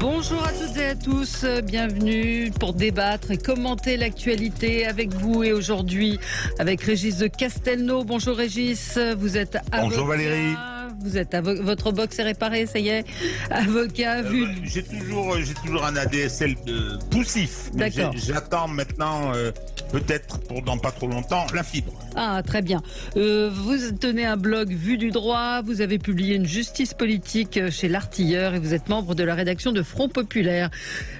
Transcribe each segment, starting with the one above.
Bonjour à toutes et à tous, bienvenue pour débattre et commenter l'actualité avec vous et aujourd'hui avec Régis de Castelnau. Bonjour Régis, vous êtes avocat. Bonjour Valérie. Vous êtes votre box est réparé, ça y est. Avocat, vu. J'ai toujours un ADSL poussif. D'accord. J'attends maintenant, peut-être pour dans pas trop longtemps, la fibre. Ah, très bien. Vous tenez un blog Vue du droit, vous avez publié une justice politique chez l'Artilleur et vous êtes membre de la rédaction de Front Populaire.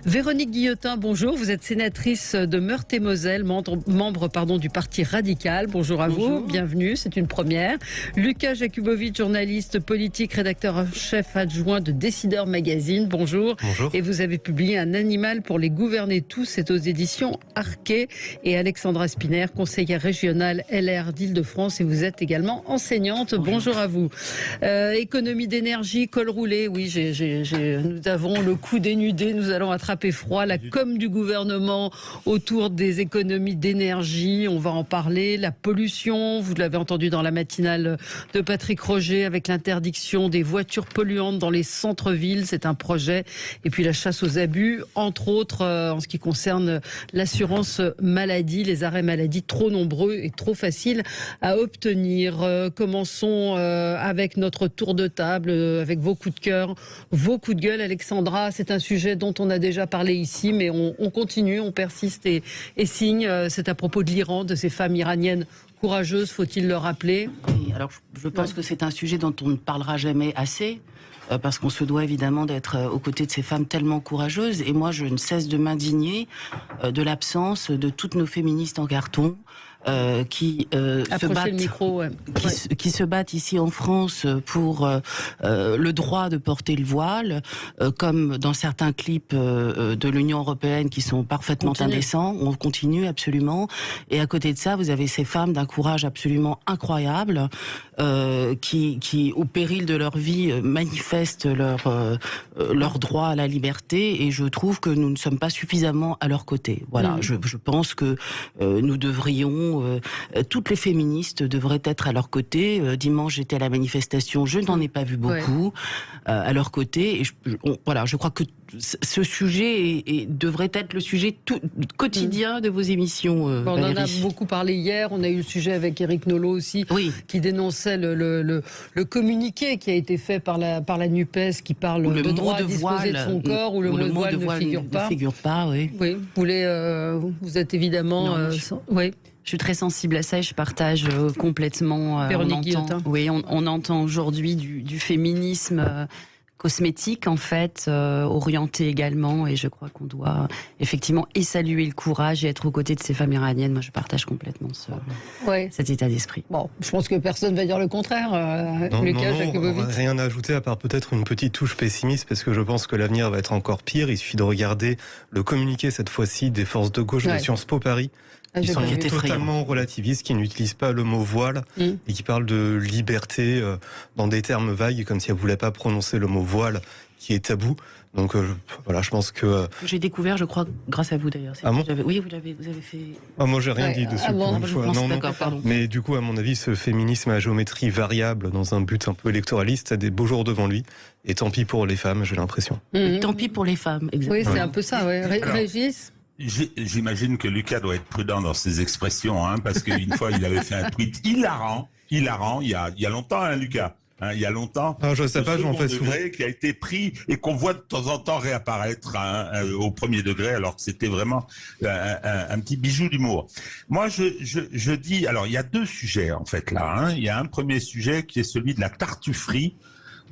Véronique Guillotin, bonjour. Vous êtes sénatrice de Meurthe-et-Moselle, membre du Parti Radical. Bonjour à vous, bienvenue, c'est une première. Lucas Jakubowicz, journaliste politique, rédacteur en chef adjoint de Décideur Magazine. Bonjour. Bonjour. Et vous avez publié Un animal pour les gouverner tous, c'est aux éditions Arquet. Et Alexandra Spiner, conseillère régionale LR d'Île-de-France, et vous êtes également enseignante. Bonjour à vous. Économie d'énergie, col roulé. Oui, nous avons le coup dénudé, nous allons attraper froid. La com du gouvernement autour des économies d'énergie, on va en parler. La pollution, vous l'avez entendu dans la matinale de Patrick Roger, avec l'interdiction des voitures polluantes dans les centres-villes, c'est un projet. Et puis la chasse aux abus, entre autres en ce qui concerne l'assurance maladie, les arrêts maladie trop nombreux et trop faciles à obtenir. Commençons avec notre tour de table, avec vos coups de cœur, vos coups de gueule. Alexandra, c'est un sujet dont on a déjà parlé ici, mais on continue, on persiste et signe. C'est à propos de l'Iran, de ces femmes iraniennes courageuses, faut-il le rappeler? Oui, alors je pense que c'est un sujet dont on ne parlera jamais assez, parce qu'on se doit évidemment d'être aux côtés de ces femmes tellement courageuses. Et moi, je ne cesse de m'indigner de l'absence de toutes nos féministes en carton, qui se battent ici en France pour le droit de porter le voile, comme dans certains clips de l'Union européenne qui sont parfaitement indécents. On continue absolument. Et à côté de ça, vous avez ces femmes d'un courage absolument incroyable, qui au péril de leur vie manifestent leur droit à la liberté. Et je trouve que nous ne sommes pas suffisamment à leur côté. Voilà, je pense que nous devrions toutes les féministes devraient être à leur côté. Dimanche, j'étais à la manifestation, je n'en ai pas vu beaucoup à leur côté. Et je crois que ce sujet devrait être le sujet quotidien de vos émissions. On en a beaucoup parlé hier. On a eu le sujet avec Éric Nolot aussi, qui dénonçait le communiqué qui a été fait par la NUPES, qui parle de droit à disposer de son corps, où le mot de voile ne figure pas. Oui. Vous êtes évidemment... Je suis très sensible à ça et je partage complètement. On entend aujourd'hui du féminisme cosmétique, en fait, orienté également. Et je crois qu'on doit effectivement saluer le courage et être aux côtés de ces femmes iraniennes. Moi, je partage complètement cet état d'esprit. Bon, je pense que personne ne va dire le contraire. Lucas Jakubowicz. Rien à ajouter à part peut-être une petite touche pessimiste, parce que je pense que l'avenir va être encore pire. Il suffit de regarder le communiqué, cette fois-ci, des forces de gauche de Sciences Po Paris. Ils sont totalement relativistes, qui n'utilisent pas le mot voile et qui parlent de liberté dans des termes vagues, comme si elles ne voulaient pas prononcer le mot voile, qui est tabou. Donc je pense que... J'ai découvert, je crois, grâce à vous d'ailleurs. Ah bon oui, vous avez fait... moi, j'ai rien dit dessus pour une fois. Non. Pardon. Mais du coup, à mon avis, ce féminisme à géométrie variable, dans un but un peu électoraliste, a des beaux jours devant lui. Et tant pis pour les femmes, j'ai l'impression. Tant pis pour les femmes, exactement. Oui, c'est un peu ça, Régis. J'imagine que Lucas doit être prudent dans ses expressions, parce qu'une fois, il avait fait un tweet hilarant, il y a longtemps, Lucas. Il y a longtemps, je sais pas, j'en fais souvent, qui a été pris et qu'on voit de temps en temps réapparaître au premier degré, alors que c'était vraiment un petit bijou d'humour. Moi, je dis, alors il y a deux sujets en fait là. Il y a un premier sujet qui est celui de la tartufferie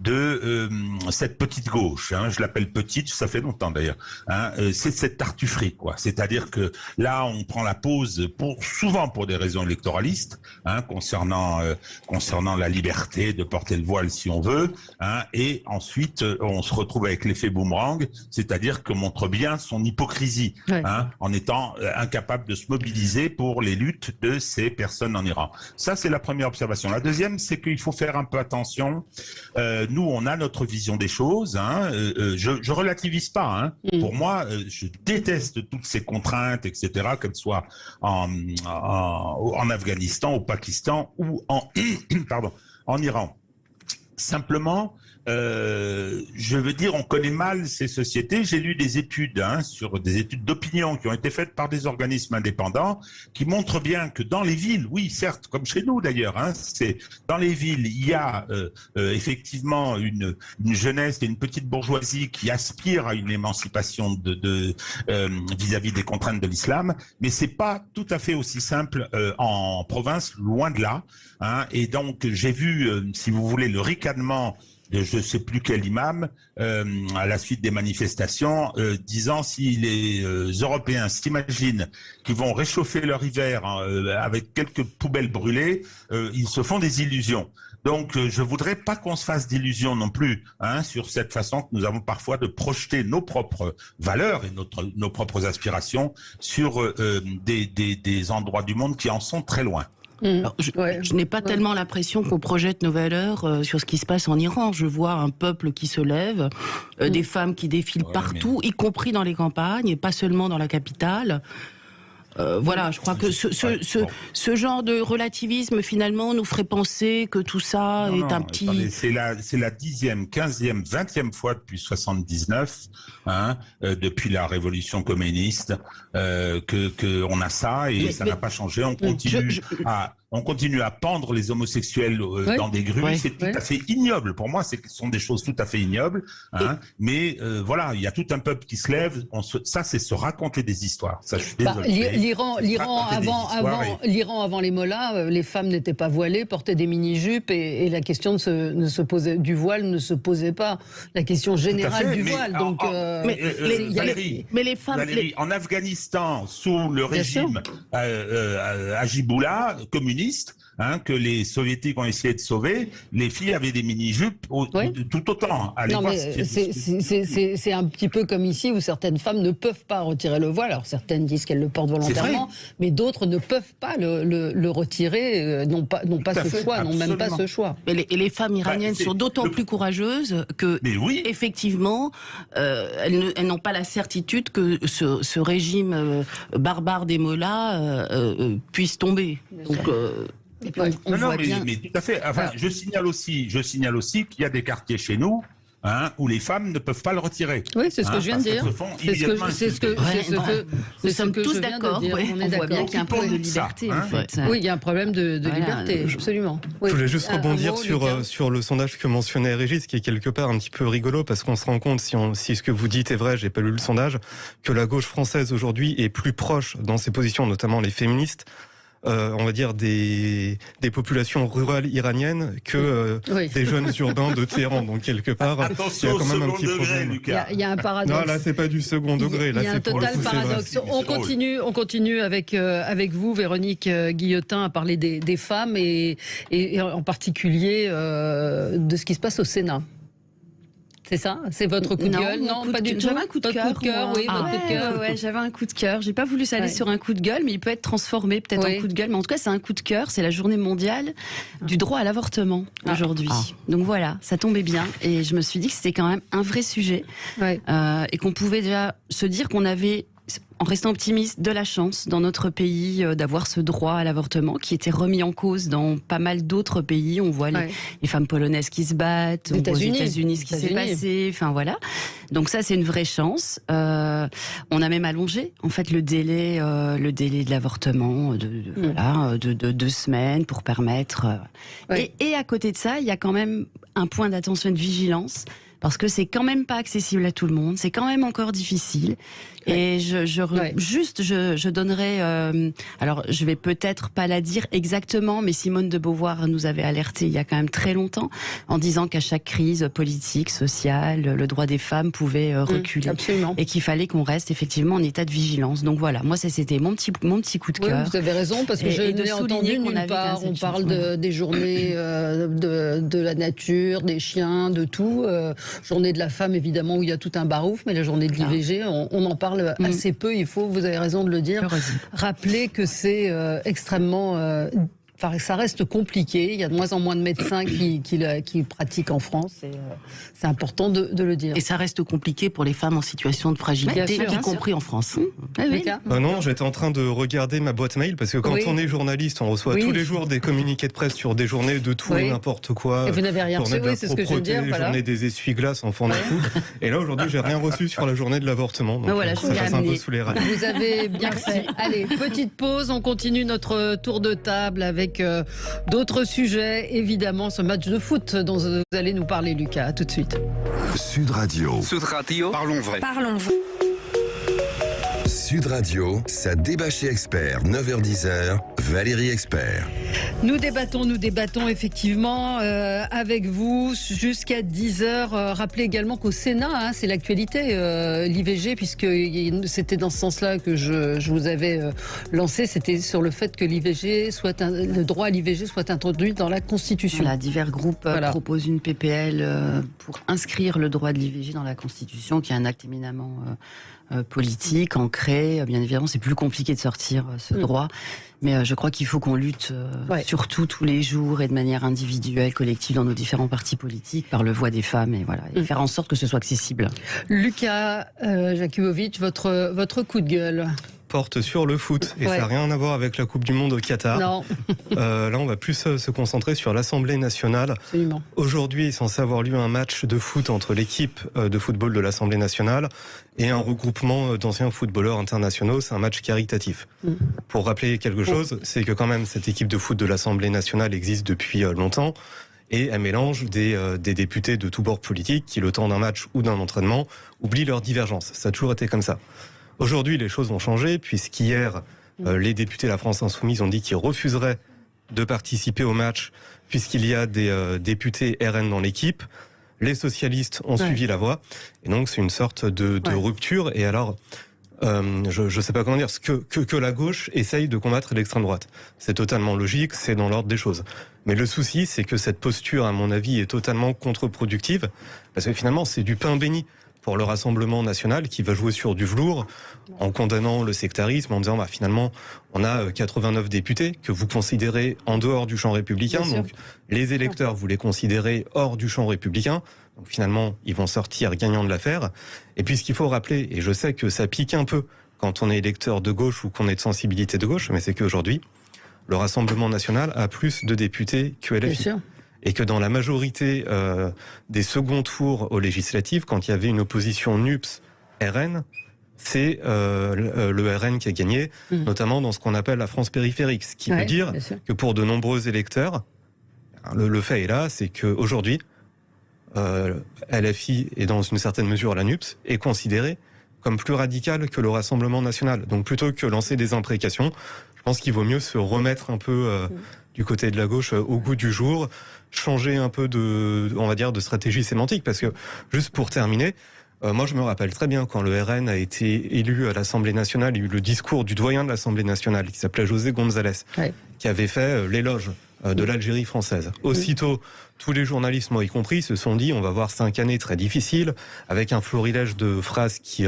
de cette petite gauche, je l'appelle petite, ça fait longtemps d'ailleurs, c'est cette tartufferie, quoi. C'est-à-dire que là, on prend la pause souvent pour des raisons électoralistes, concernant la liberté de porter le voile si on veut, et ensuite on se retrouve avec l'effet boomerang, c'est-à-dire que montre bien son hypocrisie, en étant incapable de se mobiliser pour les luttes de ces personnes en Iran. Ça, c'est la première observation. La deuxième, c'est qu'il faut faire un peu attention. Nous, on a notre vision des choses. Je relativise pas. Pour moi, je déteste toutes ces contraintes, etc., qu'elles soient en Afghanistan, au Pakistan ou en Iran. Simplement, je veux dire, on connaît mal ces sociétés. J'ai lu des études sur des études d'opinion qui ont été faites par des organismes indépendants qui montrent bien que dans les villes, oui, certes, comme chez nous d'ailleurs, c'est dans les villes, il y a effectivement une jeunesse et une petite bourgeoisie qui aspire à une émancipation vis-à-vis des contraintes de l'islam, mais c'est pas tout à fait aussi simple en province, loin de là. Et donc j'ai vu, si vous voulez, le ricanement de je ne sais plus quel imam à la suite des manifestations, disant si les Européens s'imaginent qu'ils vont réchauffer leur hiver avec quelques poubelles brûlées, ils se font des illusions. Donc, je voudrais pas qu'on se fasse d'illusions non plus sur cette façon que nous avons parfois de projeter nos propres valeurs et nos propres aspirations sur des endroits du monde qui en sont très loin. Alors, je n'ai pas tellement l'impression qu'on projette nos valeurs sur ce qui se passe en Iran. Je vois un peuple qui se lève, des femmes qui défilent partout, y compris dans les campagnes, et pas seulement dans la capitale. Voilà, je crois que ce genre de relativisme, finalement, nous ferait penser que tout ça est un petit... Attendez, c'est la 10e, 15e, 20e fois depuis 79, depuis la révolution communiste, que on a ça, et ça n'a pas changé. On continue à pendre les homosexuels dans des grues. C'est tout à fait ignoble. Pour moi, ce sont des choses tout à fait ignobles. Mais voilà, il y a tout un peuple qui se lève. Ça, c'est se raconter des histoires. Ça, je suis désolé. L'Iran avant les mollahs, les femmes n'étaient pas voilées, portaient des mini-jupes, et la question du voile ne se posait pas. La question générale du voile. Mais les femmes... Valérie, en Afghanistan, sous le régime Hajiboullah, communiste, que les soviétiques ont essayé de sauver, les filles avaient des mini-jupes tout autant. C'est un petit peu comme ici où certaines femmes ne peuvent pas retirer le voile. Alors certaines disent qu'elles le portent volontairement, mais d'autres ne peuvent pas le retirer, n'ont pas ce choix, n'ont même pas ce choix. Et les femmes iraniennes sont d'autant plus courageuses que, effectivement, elles n'ont pas la certitude que ce régime barbare des mollahs puisse tomber. Donc, et puis on voit bien. Mais tout à fait. Enfin, je signale aussi qu'il y a des quartiers chez nous où les femmes ne peuvent pas le retirer. Oui, c'est ce que je viens de dire. Nous sommes tous d'accord. On voit bien qu'il y a un problème de liberté, en fait. Oui, il y a un problème de liberté, absolument. Je voulais juste rebondir sur le sondage que mentionnait Régis, qui est quelque part un petit peu rigolo, parce qu'on se rend compte, si ce que vous dites est vrai, j'ai pas lu le sondage, que la gauche française aujourd'hui est plus proche dans ses positions, notamment les féministes, on va dire des populations rurales iraniennes que des jeunes urbains de Téhéran. Donc quelque part, il y a quand même un petit problème. Il y a un paradoxe. Non, là c'est pas du second degré. Il y a un total paradoxe. On continue avec vous, Véronique Guillotin, à parler des femmes et en particulier de ce qui se passe au Sénat. C'est ça? C'est votre coup de gueule? Non, pas du tout. J'avais un coup de cœur. J'avais un coup de cœur. J'ai pas voulu aller sur un coup de gueule, mais il peut être transformé peut-être en coup de gueule. Mais en tout cas, c'est un coup de cœur. C'est la journée mondiale du droit à l'avortement aujourd'hui. Donc voilà, ça tombait bien. Et je me suis dit que c'était quand même un vrai sujet. Et qu'on pouvait déjà se dire qu'on avait, en restant optimiste, de la chance dans notre pays d'avoir ce droit à l'avortement qui était remis en cause dans pas mal d'autres pays. On voit les femmes polonaises qui se battent, aux États-Unis ce qui s'est passé, enfin voilà. Donc ça c'est une vraie chance. On a même allongé en fait le délai de l'avortement de 2 semaines pour permettre. Et à côté de ça, il y a quand même un point d'attention et de vigilance. Parce que c'est quand même pas accessible à tout le monde, c'est quand même encore difficile. Et je donnerais, alors je vais peut-être pas la dire exactement, mais Simone de Beauvoir nous avait alerté il y a quand même très longtemps, en disant qu'à chaque crise politique, sociale, le droit des femmes pouvait reculer. Et qu'il fallait qu'on reste effectivement en état de vigilance. Donc voilà, moi ça c'était mon petit coup de cœur. Vous avez raison, parce que je l'ai entendu nulle part. On parle des journées de la nature, des chiens, de tout. Journée de la femme, évidemment, où il y a tout un barouf, mais la journée de l'IVG, on en parle assez peu. Il faut, vous avez raison de le dire, rappeler que c'est extrêmement ça reste compliqué. Il y a de moins en moins de médecins qui pratiquent en France. C'est important de le dire. Et ça reste compliqué pour les femmes en situation de fragilité, y compris en France. Non, j'étais en train de regarder ma boîte mail parce que quand on est journaliste, on reçoit tous les jours des communiqués de presse sur des journées de tout et n'importe quoi. Et vous n'avez rien reçu, c'est ce que je veux dire. Journée des essuie-glaces, enfants de fou. Et là, aujourd'hui, j'ai rien reçu sur la journée de l'avortement. Donc, voilà, je passe un peu sous les rails. Vous avez bien fait. Allez, petite pause. On continue notre tour de table avec d'autres sujets. Évidemment, ce match de foot dont vous allez nous parler, Lucas. À tout de suite. Sud Radio. Sud Radio. Parlons vrai. Parlons vrai. Sud Radio, ça débat chez Expert, 9h-10h, Valérie Expert. Nous débattons effectivement avec vous jusqu'à 10h. Rappelez également qu'au Sénat, c'est l'actualité, l'IVG, puisque c'était dans ce sens-là que je vous avais lancé, c'était sur le fait que le droit à l'IVG soit introduit dans la Constitution. Voilà, divers groupes proposent une PPL pour inscrire le droit de l'IVG dans la Constitution, qui est un acte éminemment politique, ancré. Bien évidemment, c'est plus compliqué de sortir ce droit. Mais je crois qu'il faut qu'on lutte surtout tous les jours et de manière individuelle, collective, dans nos différents partis politiques, par le voix des femmes, et faire en sorte que ce soit accessible. Lucas Jakubowicz, votre coup de gueule porte sur le foot et ça n'a rien à voir avec la Coupe du Monde au Qatar. Non. Là, on va plus se concentrer sur l'Assemblée nationale. Absolument. Aujourd'hui, il est censé avoir lieu un match de foot entre l'équipe de football de l'Assemblée nationale et un regroupement d'anciens footballeurs internationaux. C'est un match caritatif. Pour rappeler quelque chose, c'est que quand même cette équipe de foot de l'Assemblée nationale existe depuis longtemps. Et elle mélange des députés de tous bords politiques qui, le temps d'un match ou d'un entraînement, oublient leurs divergences. Ça a toujours été comme ça. Aujourd'hui, les choses ont changé, puisqu'hier, les députés de la France Insoumise ont dit qu'ils refuseraient de participer au match, puisqu'il y a des députés RN dans l'équipe. Les socialistes ont suivi la voie. Et donc, c'est une sorte de rupture. Et alors, je ne sais pas comment dire, que la gauche essaye de combattre l'extrême droite. C'est totalement logique, c'est dans l'ordre des choses. Mais le souci, c'est que cette posture, à mon avis, est totalement contre-productive, parce que finalement, c'est du pain béni pour le Rassemblement national qui va jouer sur du velours en condamnant le sectarisme, en disant finalement on a 89 députés que vous considérez en dehors du champ républicain, donc les électeurs vous les considérez hors du champ républicain, donc finalement ils vont sortir gagnants de l'affaire. Et puis ce qu'il faut rappeler, et je sais que ça pique un peu quand on est électeur de gauche ou qu'on est de sensibilité de gauche, mais c'est qu'aujourd'hui le Rassemblement national a plus de députés que LFI. Bien sûr. Et que dans la majorité des seconds tours aux législatives, quand il y avait une opposition NUPS-RN, c'est le RN qui a gagné, notamment dans ce qu'on appelle la France périphérique. Ce qui veut dire que pour de nombreux électeurs, le fait est là, c'est qu'aujourd'hui, LFI et dans une certaine mesure la NUPS est considérée comme plus radicale que le Rassemblement national. Donc plutôt que lancer des imprécations, je pense qu'il vaut mieux se remettre un peu du côté de la gauche au goût du jour, changer un peu de stratégie sémantique, parce que, juste pour terminer, moi je me rappelle très bien quand le RN a été élu à l'Assemblée nationale, il y a eu le discours du doyen de l'Assemblée nationale, qui s'appelait José González, qui avait fait l'éloge de l'Algérie française. Aussitôt, tous les journalistes, moi y compris, se sont dit on va voir 5 années très difficiles, avec un florilège de phrases qui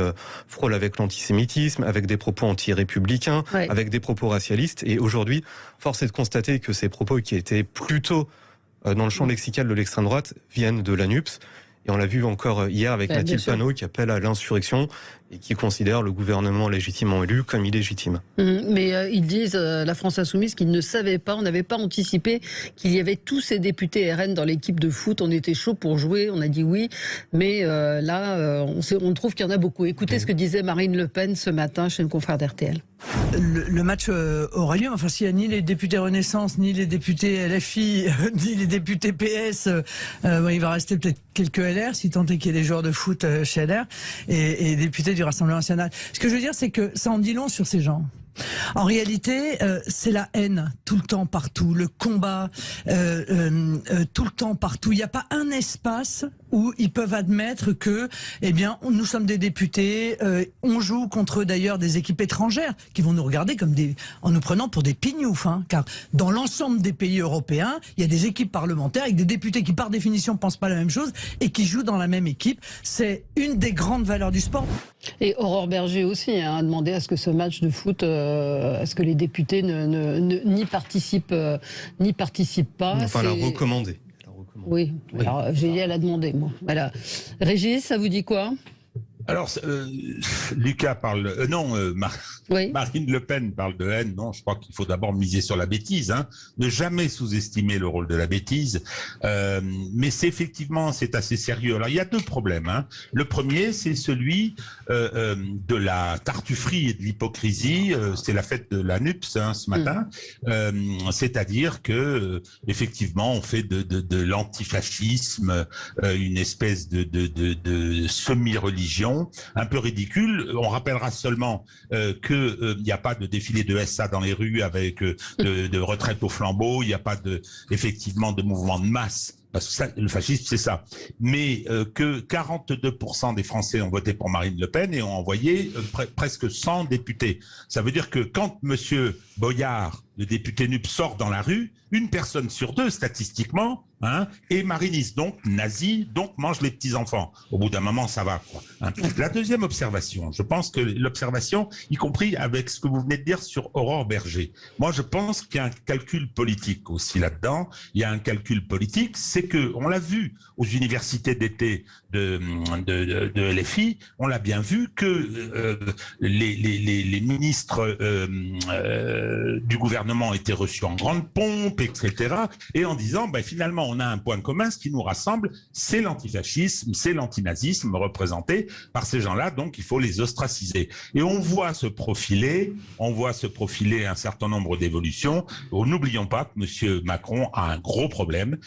frôlent avec l'antisémitisme, avec des propos anti-républicains, avec des propos racialistes. Et aujourd'hui, force est de constater que ces propos qui étaient plutôt dans le champ lexical de l'extrême droite viennent de la NUPS. Et on l'a vu encore hier avec Mathilde Panot qui appelle à l'insurrection et qui considère le gouvernement légitimement élu comme illégitime. Mais ils disent, la France Insoumise, qu'ils ne savaient pas, on n'avait pas anticipé qu'il y avait tous ces députés RN dans l'équipe de foot. On était chaud pour jouer, on a dit oui. Mais là, on trouve qu'il y en a beaucoup. Écoutez ce que disait Marine Le Pen ce matin chez le confrère d'RTL. Le match aura lieu, enfin s'il n'y a ni les députés Renaissance, ni les députés LFI, ni les députés PS, il va rester peut-être quelques LR, si tant est qu'il y ait des joueurs de foot chez LR, et députés du Rassemblement national. Ce que je veux dire, c'est que ça en dit long sur ces gens. En réalité, c'est la haine tout le temps, partout, le combat tout le temps, partout. Il n'y a pas un espace où ils peuvent admettre que, nous sommes des députés, on joue contre d'ailleurs des équipes étrangères qui vont nous regarder comme en nous prenant pour des pignoufs, car dans l'ensemble des pays européens, il y a des équipes parlementaires avec des députés qui par définition pensent pas la même chose et qui jouent dans la même équipe. C'est une des grandes valeurs du sport. Et Aurore Berger aussi a demandé à ce que ce match de foot ce que les députés n'y participent pas. Enfin, la recommander. Oui, alors j'ai à la demander, moi. Voilà. Régis, ça vous dit quoi ? Alors, Lucas parle... Marine Le Pen parle de haine. Non, je crois qu'il faut d'abord miser sur la bêtise. Ne jamais sous-estimer le rôle de la bêtise. Mais c'est assez sérieux. Alors, il y a deux problèmes. Le premier, c'est celui de la tartufferie et de l'hypocrisie. C'est la fête de la NUPS ce matin. C'est-à-dire que effectivement, on fait de l'antifascisme une espèce de semi-religion un peu ridicule. On rappellera seulement qu'il n'y a pas de défilé de SA dans les rues avec de retraite au flambeau, il n'y a pas effectivement de mouvement de masse. Parce que ça, le fascisme, c'est ça. Mais que 42% des Français ont voté pour Marine Le Pen et ont envoyé presque 100 députés. Ça veut dire que quand Monsieur Boyard, le député NUP, sort dans la rue, une personne sur deux, statistiquement, est mariniste, donc nazi, donc mange les petits-enfants. Au bout d'un moment, ça va, quoi. La deuxième observation, je pense que l'observation, y compris avec ce que vous venez de dire sur Aurore Berger, moi je pense qu'il y a un calcul politique aussi là-dedans. Il y a un calcul politique, c'est que, on l'a vu aux universités d'été de LFI, on l'a bien vu que les ministres du gouvernement étaient reçus en grande pompe, etc. Et en disant, finalement, on a un point commun, ce qui nous rassemble, c'est l'antifascisme, c'est l'antinazisme représenté par ces gens-là, donc il faut les ostraciser. Et on voit se profiler un certain nombre d'évolutions. N'oublions pas que M. Macron a un gros problème.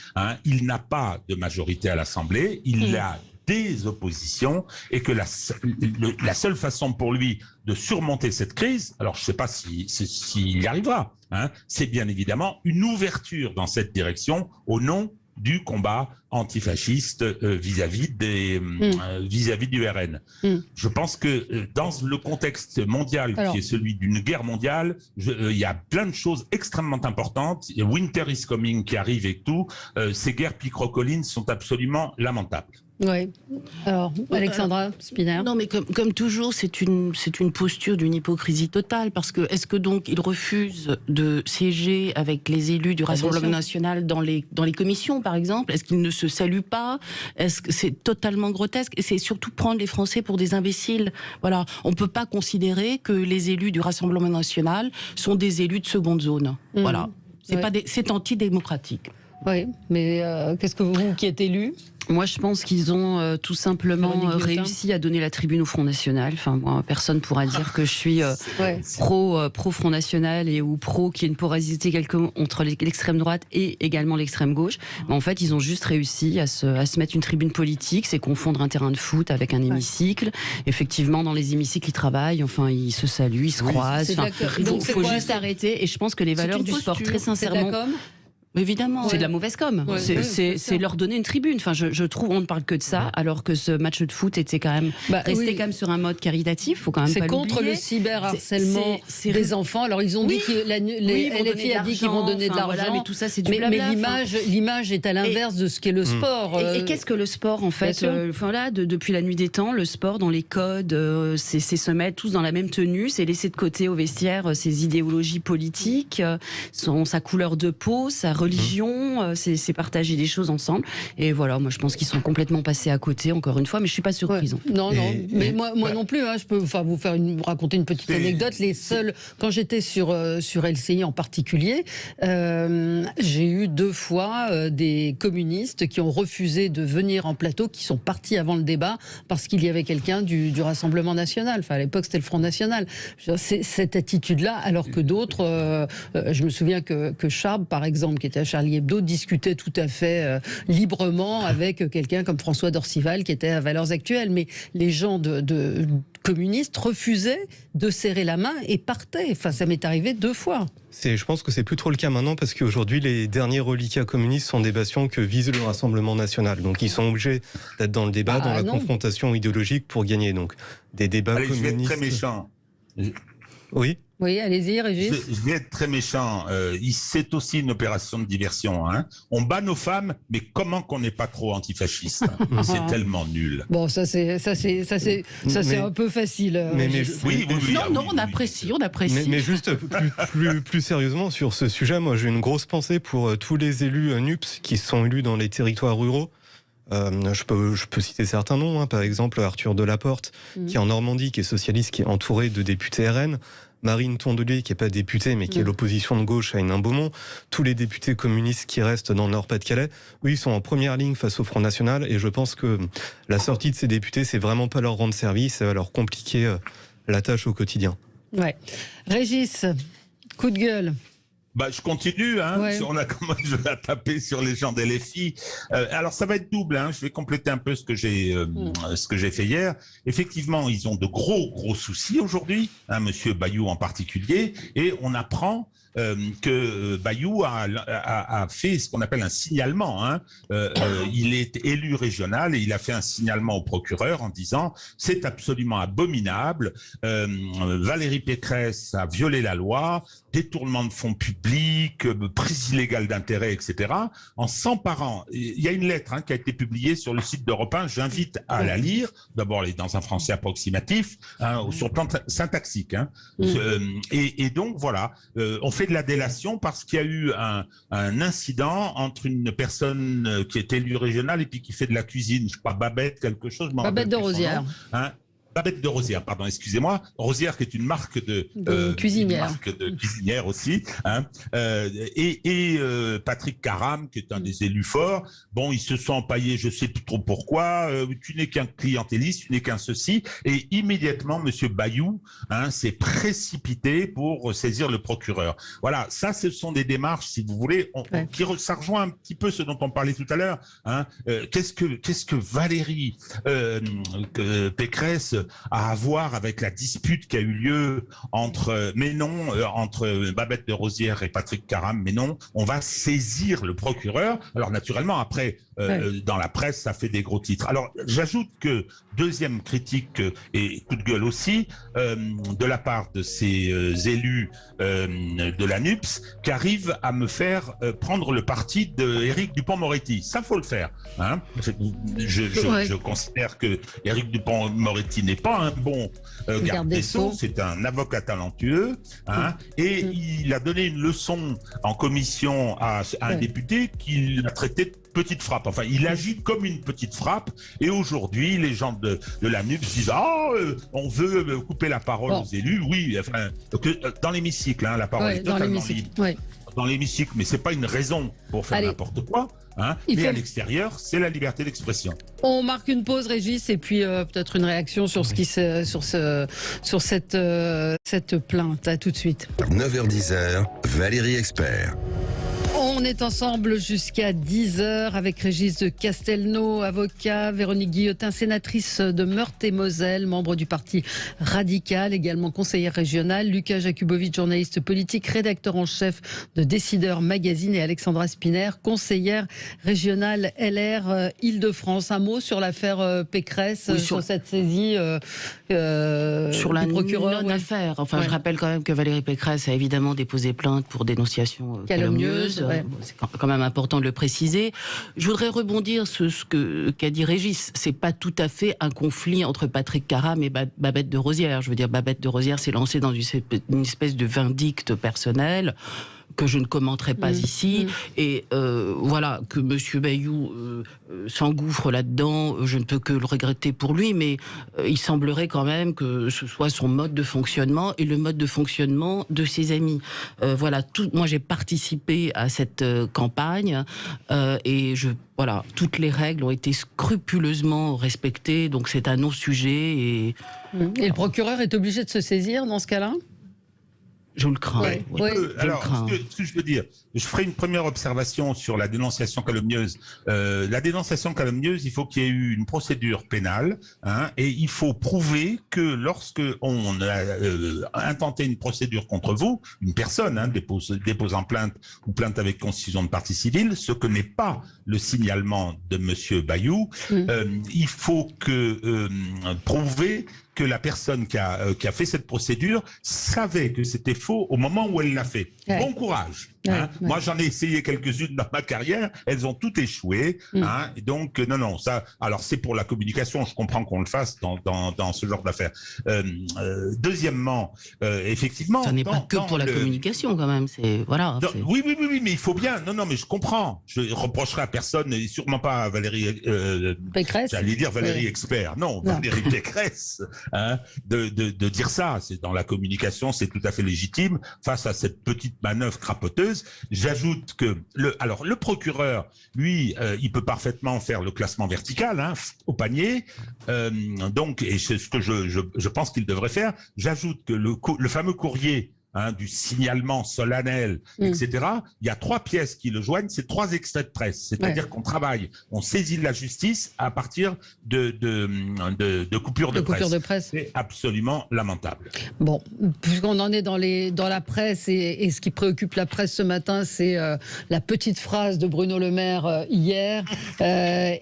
Il n'a pas de majorité à l'Assemblée, il a des oppositions, et que la seule façon pour lui de surmonter cette crise, alors je ne sais pas s'il y arrivera, c'est bien évidemment une ouverture dans cette direction au nom du combat antifasciste vis-à-vis du RN. Je pense que dans le contexte mondial qui est celui d'une guerre mondiale, il y a plein de choses extrêmement importantes. Winter is coming qui arrive et tout. Ces guerres picrocolines sont absolument lamentables. Oui. Alors, Alexandra Spinner. Non, mais comme toujours, c'est une posture d'une hypocrisie totale, parce que est-ce que donc il refuse de siéger avec les élus du Rassemblement national dans les commissions, par exemple? Est-ce qu'il ne se salue pas? Est-ce que c'est totalement grotesque? Et c'est surtout prendre les Français pour des imbéciles. Voilà, on peut pas considérer que les élus du Rassemblement national sont des élus de seconde zone. Voilà, c'est antidémocratique. Oui, mais qu'est-ce que vous qui êtes élu? Moi, je pense qu'ils ont tout simplement réussi à donner la tribune au Front National. Enfin, moi, personne pourra dire que je suis pro Front National ou pro qu'il y ait une porosité entre l'extrême droite et également l'extrême gauche. Mais en fait, ils ont juste réussi à se mettre une tribune politique, c'est confondre un terrain de foot avec un hémicycle. Effectivement, dans les hémicycles, ils travaillent. Enfin, ils se saluent, ils se croisent. Enfin, il faut juste arrêter. Et je pense que les valeurs du sport, très sincèrement. Évidemment, c'est de la mauvaise com. C'est leur donner une tribune. Enfin, je trouve, on ne parle que de ça, alors que ce match de foot était quand même resté quand même sur un mode caritatif. Faut quand même pas l'oublier. C'est contre le cyberharcèlement des enfants. Alors ils ont dit que les LFI a dit qu'ils vont donner de l'argent. Mais tout ça, c'est du blabla. Mais l'image est à l'inverse de ce qu'est le sport. Et qu'est-ce que le sport en fait? Depuis la nuit des temps, le sport dans les codes, c'est se mettre tous dans la même tenue, c'est laisser de côté au vestiaire ses idéologies politiques, sa couleur de peau, sa religion, c'est partager des choses ensemble. Et voilà, moi je pense qu'ils sont complètement passés à côté, encore une fois, mais je suis pas surprise. En fait. Non, mais moi non plus. Je peux vous raconter une petite anecdote. Quand j'étais sur LCI en particulier, j'ai eu 2 fois des communistes qui ont refusé de venir en plateau, qui sont partis avant le débat parce qu'il y avait quelqu'un du Rassemblement national. Enfin, à l'époque, c'était le Front national. C'est cette attitude-là, alors que d'autres, je me souviens que Charb, par exemple, qui était à Charlie Hebdo, discutait tout à fait librement avec quelqu'un comme François Dorcival qui était à Valeurs Actuelles. Mais les gens de communistes refusaient de serrer la main et partaient. Enfin, ça m'est arrivé 2 fois. Je pense que c'est plus trop le cas maintenant, parce qu'aujourd'hui, les derniers reliquats communistes sont des bastions que vise le Rassemblement national. Donc, ils sont obligés d'être dans le débat, dans la confrontation idéologique pour gagner. Donc, des débats communistes... Je vais être très méchant. Oui. Oui, allez-y, Régis. Je vais être très méchant. C'est aussi une opération de diversion. Hein. On bat nos femmes, mais comment qu'on n'est pas trop antifasciste? C'est tellement nul. Bon, ça c'est un peu facile. Oui, on apprécie. Mais juste plus sérieusement sur ce sujet, moi j'ai une grosse pensée pour tous les élus NUPS qui sont élus dans les territoires ruraux. Je peux citer certains noms, hein, par exemple Arthur Delaporte, qui est en Normandie, qui est socialiste, qui est entouré de députés RN. Marine Tondelier, qui n'est pas députée, mais qui est l'opposition de gauche à Hénin-Beaumont. Tous les députés communistes qui restent dans le Nord-Pas-de-Calais, eux, ils sont en première ligne face au Front National. Et je pense que la sortie de ces députés, c'est vraiment pas leur rendre service, ça va leur compliquer la tâche au quotidien. Ouais. Régis, coup de gueule. Je continue, hein. Ouais. On a commencé à taper sur les gens d'LFI. Alors ça va être double, hein. Je vais compléter un peu ce que j'ai fait hier. Effectivement, ils ont de gros soucis aujourd'hui, hein, Monsieur Bayou en particulier, et on apprend que Bayou a fait ce qu'on appelle un signalement. Hein. Il est élu régional et il a fait un signalement au procureur en disant c'est absolument abominable. Valérie Pécresse a violé la loi, détournement de fonds publics, prise illégale d'intérêt, etc. En s'emparant, il y a une lettre qui a été publiée sur le site d'Europe 1. J'invite à la lire. D'abord, elle est dans un français approximatif, sur le plan syntaxique. Hein. Et donc voilà, on fait de la délation parce qu'il y a eu un incident entre une personne qui est élue régionale et puis qui fait de la cuisine, je crois Babette quelque chose. Babette de Rosière. Babette de Rosière, pardon, excusez-moi. Rosière qui est une marque de cuisinière. Une marque de cuisinière aussi. Hein. Et Patrick Caram, qui est un des élus forts. Bon, ils se sont empaillés, je sais plus trop pourquoi. Tu n'es qu'un clientéliste, tu n'es qu'un ceci. Et immédiatement, Monsieur Bayou s'est précipité pour saisir le procureur. Voilà, ça, ce sont des démarches, si vous voulez, ça rejoint un petit peu ce dont on parlait tout à l'heure. Hein. Qu'est-ce que Valérie Pécresse à voir avec la dispute qui a eu lieu entre Babette de Rosière et Patrick Caram, mais non, on va saisir le procureur. Alors naturellement, après, dans la presse, ça fait des gros titres. Alors j'ajoute que deuxième critique et coup de gueule aussi, de la part de ces élus de la NUPS, qui arrivent à me faire prendre le parti de Éric Dupond-Moretti. Ça, faut le faire. Hein. Je considère que Éric Dupond-Moretti n'est pas un bon garde des Sceaux, c'est un avocat talentueux, et il a donné une leçon en commission à un député qui l'a traité de petite frappe. Enfin, il agit comme une petite frappe, et aujourd'hui, les gens de la NUPS disent on veut couper la parole aux élus. Oui, enfin, dans l'hémicycle, la parole est totalement libre. Dans l'hémicycle, mais c'est pas une raison pour faire n'importe quoi. Mais à l'extérieur, c'est la liberté d'expression. On marque une pause, Régis, et puis peut-être une réaction sur sur cette plainte. À tout de suite. 9h-10h, Valérie Expert. On est ensemble jusqu'à 10h avec Régis de Castelnau, avocat, Véronique Guillotin, sénatrice de Meurthe-et-Moselle, membre du Parti Radical, également conseillère régionale, Lucas Jakubowicz, journaliste politique, rédacteur en chef de Décideur Magazine, et Alexandra Spiner, conseillère régionale LR Île-de-France. Un mot sur l'affaire Pécresse, sur cette saisie sur la du procureur non-affaire. Enfin, je rappelle quand même que Valérie Pécresse a évidemment déposé plainte pour dénonciation calomnieuse. C'est quand même important de le préciser. Je voudrais rebondir sur ce qu'a dit Régis. C'est pas tout à fait un conflit entre Patrick Caram et Babette de Rosière. Je veux dire, Babette de Rosière s'est lancée dans une espèce de vindicte personnelle que je ne commenterai pas ici, et voilà, que Monsieur Bayou s'engouffre là-dedans, je ne peux que le regretter pour lui, mais il semblerait quand même que ce soit son mode de fonctionnement et le mode de fonctionnement de ses amis. Voilà, moi j'ai participé à cette campagne, et voilà, toutes les règles ont été scrupuleusement respectées, donc c'est un non-sujet. Et le procureur est obligé de se saisir dans ce cas-là ? Je le crains. Alors, ce que je veux dire, je ferai une première observation sur la dénonciation calomnieuse. La dénonciation calomnieuse, il faut qu'il y ait eu une procédure pénale, et il faut prouver que lorsque on a intenté une procédure contre vous, une personne déposant plainte ou plainte avec constitution de partie civile, ce que n'est pas le signalement de Monsieur Bayou, il faut prouver que la personne qui a fait cette procédure savait que c'était faux au moment où elle l'a fait. Ouais. Bon courage. Hein. Ouais. Moi, j'en ai essayé quelques-unes dans ma carrière, elles ont toutes échoué. Hein. Et donc, non, ça. Alors, c'est pour la communication. Je comprends qu'on le fasse dans ce genre d'affaires. Deuxièmement, effectivement, ça n'est pas que pour la communication, quand même. C'est voilà. Non, oui, mais il faut bien. Non, mais je comprends. Je reprocherai à personne, et sûrement pas à Valérie Pécresse. J'allais dire Valérie Expert. Non, Valérie Pécresse, hein, de dire ça. C'est dans la communication, c'est tout à fait légitime face à cette petite manœuvre crapoteuse. J'ajoute que le procureur, lui, il peut parfaitement faire le classement vertical, hein, au panier. Donc, et c'est ce que je pense qu'il devrait faire. J'ajoute que le fameux courrier, hein, du signalement solennel, etc. Il y a 3 pièces qui le joignent, c'est 3 extraits de presse. C'est-à-dire qu'on travaille, on saisit la justice à partir de coupures de presse. C'est absolument lamentable. Bon, puisqu'on en est dans la presse, et ce qui préoccupe la presse ce matin, c'est la petite phrase de Bruno Le Maire hier.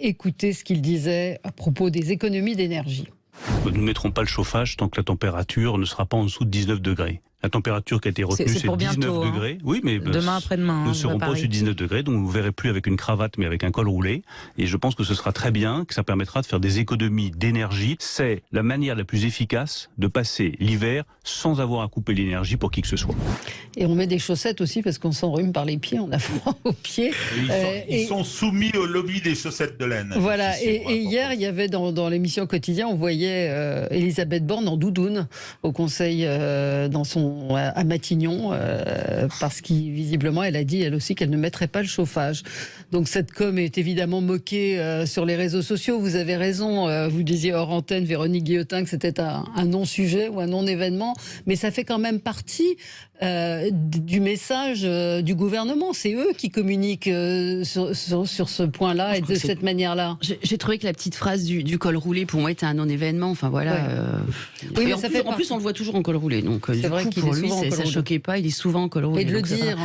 Écoutez ce qu'il disait à propos des économies d'énergie. Nous ne mettrons pas le chauffage tant que la température ne sera pas en dessous de 19 degrés. La température qui a été retenue, c'est 19 degrés. Oui, mais demain après-demain. Nous ne serons pas au-dessus de 19 degrés, donc vous ne verrez plus avec une cravate, mais avec un col roulé. Et je pense que ce sera très bien, que ça permettra de faire des économies d'énergie. C'est la manière la plus efficace de passer l'hiver sans avoir à couper l'énergie pour qui que ce soit. Et on met des chaussettes aussi parce qu'on s'enrhume par les pieds, on a froid aux pieds. Ils sont soumis au lobby des chaussettes de laine. Voilà, et hier, il y avait dans l'émission Quotidien, on voyait Elisabeth Borne en doudoune au Conseil à Matignon, parce qu'visiblement, elle a dit, elle aussi, qu'elle ne mettrait pas le chauffage. Donc cette com est évidemment moquée sur les réseaux sociaux. Vous avez raison, vous disiez hors antenne, Véronique Guillotin, que c'était un non-sujet ou un non-événement, mais ça fait quand même partie du message du gouvernement. C'est eux qui communiquent sur ce point-là et de cette manière-là. J'ai trouvé que la petite phrase du col roulé, pour moi, était un non-événement. Enfin voilà. Oui, en plus, on le voit toujours en col roulé. Donc c'est vrai qu'il est souvent en col roulé. Ça choquait pas, il est souvent en col roulé. Et de le dire.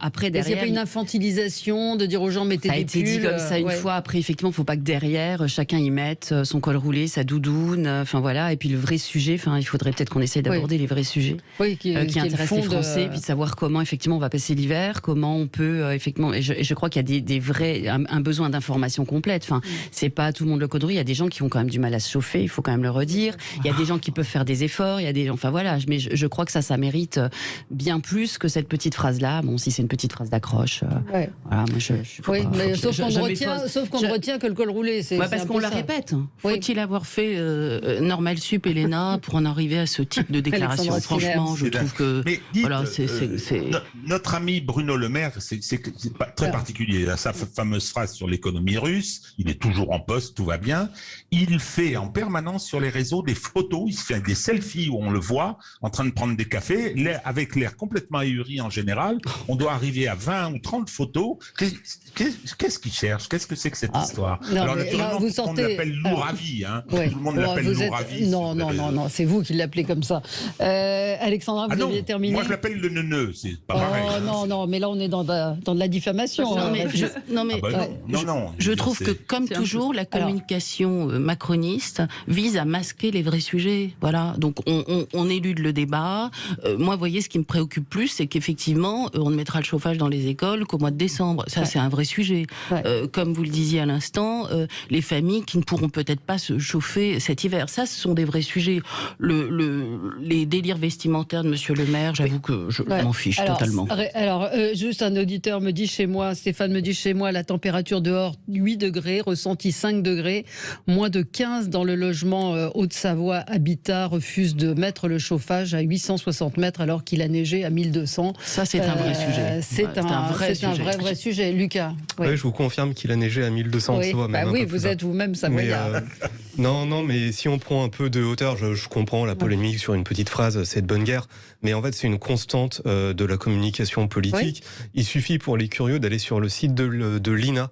Après, derrière, il n'y a pas une infantilisation de dire aux gens mettez des pulls. Ça a été dit comme ça une fois. Après, effectivement, il ne faut pas que derrière chacun y mette son col roulé, sa doudoune. Enfin voilà. Et puis le vrai sujet. Enfin, il faudrait peut-être qu'on essaye d'aborder les vrais sujets qui intéressent les Français, puis de savoir comment effectivement on va passer l'hiver, comment on peut effectivement. Et je crois qu'il y a des vrais un besoin d'information complète. Enfin, c'est pas tout le monde le code roulé. Il y a des gens qui ont quand même du mal à se chauffer. Il faut quand même le redire. Il y a des gens qui peuvent faire des efforts. Il y a des, enfin voilà. Mais je crois que ça mérite bien plus que cette petite phrase-là. Bon, si c'est une petite phrase d'accroche. Voilà, moi sauf qu'on retient que le col roulé. C'est parce qu'on la répète. Faut-il avoir fait Normal Sup et l'ENA pour en arriver à ce type de déclaration? Franchement, je trouve que voilà, notre ami Bruno Le Maire, c'est très particulier. Sa fameuse phrase sur l'économie russe, il est toujours en poste, tout va bien. Il fait en permanence sur les réseaux des photos, il se fait des selfies où on le voit en train de prendre des cafés, avec l'air complètement ahuri en général. On doit arriver à 20 ou 30 photos. Qu'est-ce qu'il cherche? Qu'est-ce que c'est que cette histoire? Alors naturellement, tout le monde l'appelle Louravi. Tout le monde l'appelle Louravi. Non, c'est vous qui l'appelez comme ça. Alexandra, vous aviez terminé. Moi, je l'appelle le neuneu, c'est pas pareil. Non, mais là, on est dans de la diffamation. Je trouve que, comme toujours, la communication macroniste vise à masquer les vrais sujets. Voilà. Donc, on élude le débat. Moi, vous voyez, ce qui me préoccupe plus, c'est qu'effectivement, on ne mettra le chauffage dans les écoles qu'au mois de décembre. Ça, c'est un vrai sujet. Comme vous le disiez à l'instant, les familles qui ne pourront peut-être pas se chauffer cet hiver. Ça, ce sont des vrais sujets. Les délires vestimentaires de Monsieur Le Maire, j'avoue que je m'en fiche totalement. Alors, juste un auditeur me dit chez moi, Stéphane me dit chez moi, la température dehors 8 degrés, ressenti 5 degrés, moins de 15 dans le logement Haute-Savoie Habitat refuse de mettre le chauffage à 860 mètres alors qu'il a neigé à 1200. Ça, c'est un vrai sujet. C'est un vrai sujet. Lucas. Oui, je vous confirme qu'il a neigé à 1200 en soi. Oui, vous êtes vous-même savoyard. Non, mais si on prend un peu de hauteur, je comprends la polémique sur une petite phrase, c'est de bonne guerre, mais en fait c'est une constante de la communication politique. Il suffit pour les curieux d'aller sur le site de l'INA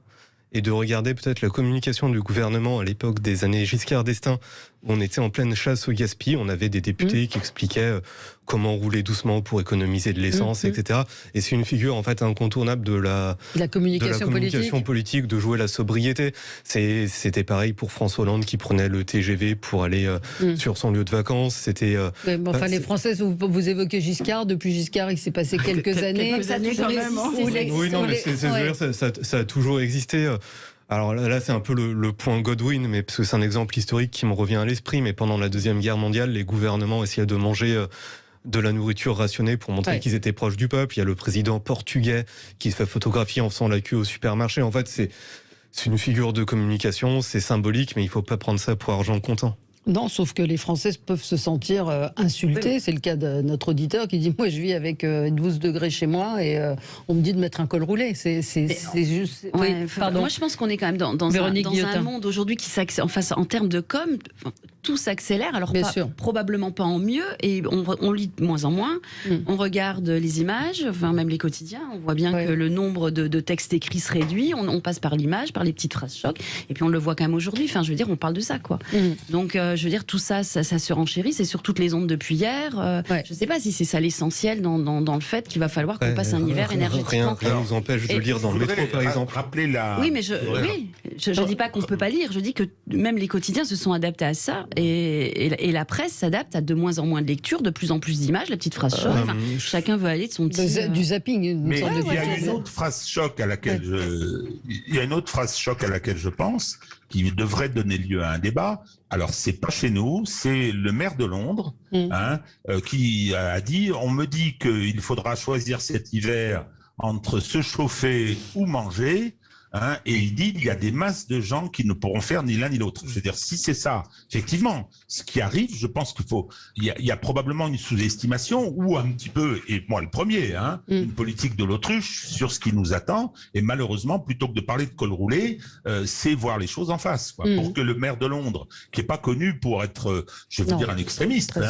et de regarder peut-être la communication du gouvernement à l'époque des années Giscard d'Estaing, on était en pleine chasse au gaspillage. On avait des députés qui expliquaient comment rouler doucement pour économiser de l'essence, etc. Et c'est une figure en fait incontournable de la communication politique, de jouer la sobriété. C'était pareil pour François Hollande qui prenait le TGV pour aller sur son lieu de vacances. C'était. Les Français, vous évoquez Giscard. Depuis Giscard, il s'est passé quelques années. Quelques années quand même. Oui, non, mais ça a toujours existé. Alors là, c'est un peu le point Godwin, mais parce que c'est un exemple historique qui me revient à l'esprit. Mais pendant la Deuxième Guerre mondiale, les gouvernements essayaient de manger de la nourriture rationnée pour montrer qu'ils étaient proches du peuple. Il y a le président portugais qui se fait photographier en faisant la queue au supermarché. En fait, c'est une figure de communication, c'est symbolique, mais il ne faut pas prendre ça pour argent comptant. Non, sauf que les Français peuvent se sentir insultés. C'est le cas de notre auditeur qui dit « Moi, je vis avec 12 degrés chez moi et on me dit de mettre un col roulé. » C'est juste... Moi, je pense qu'on est quand même dans un monde aujourd'hui qui s'accélère. En termes de com, tout s'accélère. Alors, probablement pas en mieux. Et on lit de moins en moins. On regarde les images, même les quotidiens. On voit bien que le nombre de textes écrits se réduit. On passe par l'image, par les petites phrases choc. Et puis, on le voit quand même aujourd'hui. Enfin, je veux dire, on parle de ça, quoi. Donc, je veux dire, tout ça se renchérit. C'est sur toutes les ondes depuis hier. Je ne sais pas si c'est ça l'essentiel dans le fait qu'il va falloir qu'on passe un hiver énergétiquement. Rien nous empêche de lire dans le métro, par exemple. Oui, mais je ne dis pas qu'on ne peut pas lire. Je dis que même les quotidiens se sont adaptés à ça. Et la presse s'adapte à de moins en moins de lectures, de plus en plus d'images, la petite phrase choc. Chacun veut aller de son petit... Du zapping. Mais il y a une autre phrase choc à laquelle je pense, qui devrait donner lieu à un débat. Alors, c'est pas chez nous, c'est le maire de Londres qui a dit « On me dit qu'il faudra choisir cet hiver entre se chauffer ou manger ». Et il dit il y a des masses de gens qui ne pourront faire ni l'un ni l'autre. Je veux dire, si c'est ça, effectivement, ce qui arrive, je pense il y a probablement une sous-estimation ou un petit peu, et moi le premier, une politique de l'autruche sur ce qui nous attend. Et malheureusement, plutôt que de parler de col roulé, c'est voir les choses en face. Pour que le maire de Londres, qui est pas connu pour être, je veux dire, un extrémiste,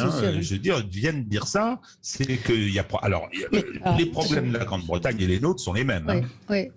je veux dire, vienne dire ça, c'est qu'il y a. Alors, les problèmes de la Grande-Bretagne et les nôtres sont les mêmes.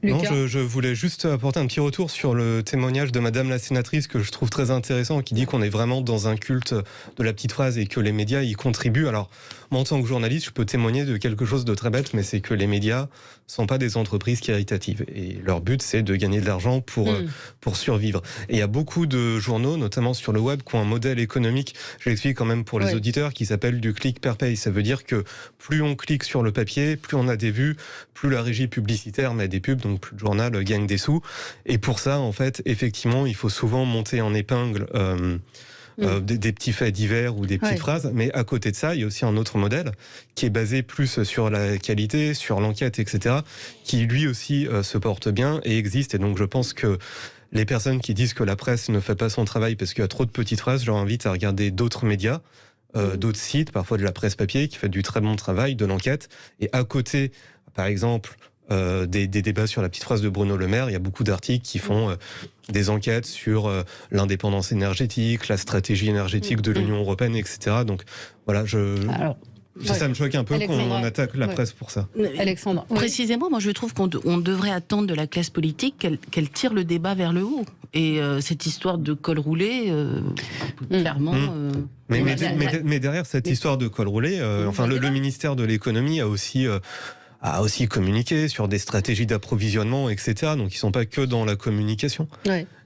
Non, je voulais juste apporter un petit retour sur le témoignage de Madame la sénatrice que je trouve très intéressant, qui dit qu'on est vraiment dans un culte de la petite phrase et que les médias y contribuent. Alors, moi, en tant que journaliste, je peux témoigner de quelque chose de très bête, mais c'est que les médias sont pas des entreprises caritatives. Et leur but, c'est de gagner de l'argent pour survivre. Et il y a beaucoup de journaux, notamment sur le web, qui ont un modèle économique, je l'explique quand même pour les auditeurs, qui s'appelle du click per pay. Ça veut dire que plus on clique sur le papier, plus on a des vues, plus la régie publicitaire met des pubs, donc plus le journal gagne des sous. Et pour ça, en fait, effectivement, il faut souvent monter en épingle des petits faits divers ou des petites phrases. Mais à côté de ça, il y a aussi un autre modèle qui est basé plus sur la qualité, sur l'enquête, etc., qui lui aussi se porte bien et existe. Et donc, je pense que les personnes qui disent que la presse ne fait pas son travail parce qu'il y a trop de petites phrases, je leur invite à regarder d'autres médias, d'autres sites, parfois de la presse papier, qui fait du très bon travail, de l'enquête. Et à côté, par exemple... des débats sur la petite phrase de Bruno Le Maire, il y a beaucoup d'articles qui font des enquêtes sur l'indépendance énergétique, la stratégie énergétique de l'Union européenne, etc. Donc voilà, ça me choque un peu qu'on attaque la presse pour ça. Alexandre, précisément, moi je trouve qu'on devrait attendre de la classe politique qu'elle tire le débat vers le haut. Et cette histoire de col roulé, clairement... Mais derrière cette histoire de col roulé, le ministère de l'économie a aussi communiqué sur des stratégies d'approvisionnement, etc. Donc, ils ne sont pas que dans la communication.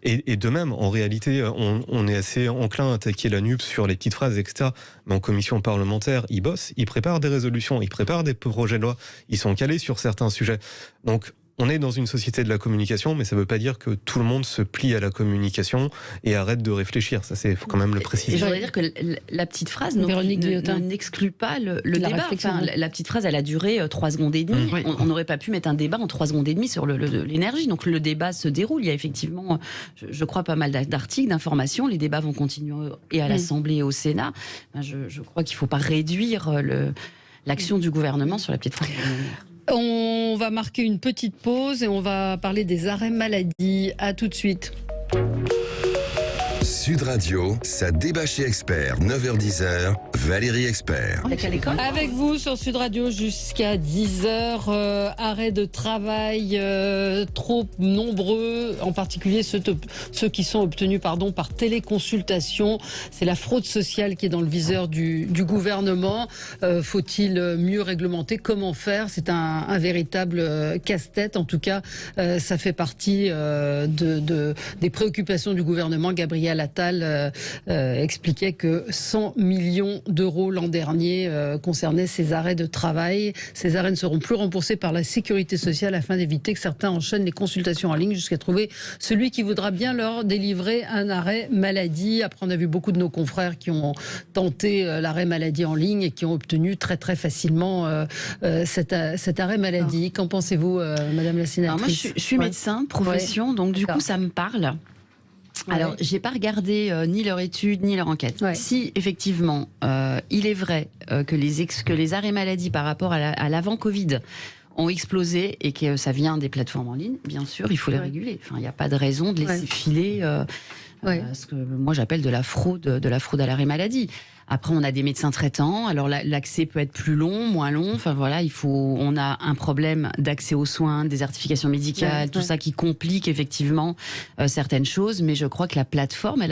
Et de même, en réalité, on est assez enclin à attaquer la NUPS sur les petites phrases, etc. Mais en commission parlementaire, ils bossent, ils préparent des résolutions, ils préparent des projets de loi, ils sont calés sur certains sujets. Donc, on est dans une société de la communication, mais ça ne veut pas dire que tout le monde se plie à la communication et arrête de réfléchir. Ça, faut quand même le préciser. Et je voudrais dire que la petite phrase n'exclut pas le débat. La petite phrase, elle a duré 3 secondes et demie. On n'aurait pas pu mettre un débat en 3 secondes et demie sur l'énergie. Donc le débat se déroule. Il y a effectivement, je crois, pas mal d'articles, d'informations. Les débats vont continuer et à l'Assemblée et au Sénat. Je crois qu'il ne faut pas réduire l'action du gouvernement sur la petite phrase. On va marquer une petite pause et on va parler des arrêts maladie. À tout de suite. Sud Radio, ça débat chez Expert, 9h-10h, Valérie Expert. Avec vous sur Sud Radio jusqu'à 10h, arrêt de travail trop nombreux, en particulier ceux qui sont obtenus par téléconsultation. C'est la fraude sociale qui est dans le viseur du gouvernement. Faut-il mieux réglementer? Comment faire? C'est un véritable casse-tête. En tout cas, ça fait partie des préoccupations du gouvernement. Gabriel Attal expliquait que 100 millions d'euros l'an dernier concernaient ces arrêts de travail. Ces arrêts ne seront plus remboursés par la sécurité sociale afin d'éviter que certains enchaînent les consultations en ligne jusqu'à trouver celui qui voudra bien leur délivrer un arrêt maladie. Après, on a vu beaucoup de nos confrères qui ont tenté l'arrêt maladie en ligne et qui ont obtenu très très facilement cet arrêt maladie. Qu'en pensez-vous, Madame la sénatrice? Alors moi, je suis médecin de profession, donc du coup, ça me parle. Alors, j'ai pas regardé ni leur étude ni leur enquête. Si effectivement, il est vrai que les arrêts maladie par rapport à l'avant Covid ont explosé et que ça vient des plateformes en ligne, bien sûr, il faut les réguler. Enfin, il n'y a pas de raison de laisser filer ce que moi j'appelle de la fraude à l'arrêt maladie. Après, on a des médecins traitants. Alors, l'accès peut être plus long, moins long. Enfin, voilà, on a un problème d'accès aux soins, désertification médicale, tout ça qui complique effectivement certaines choses. Mais je crois que la plateforme,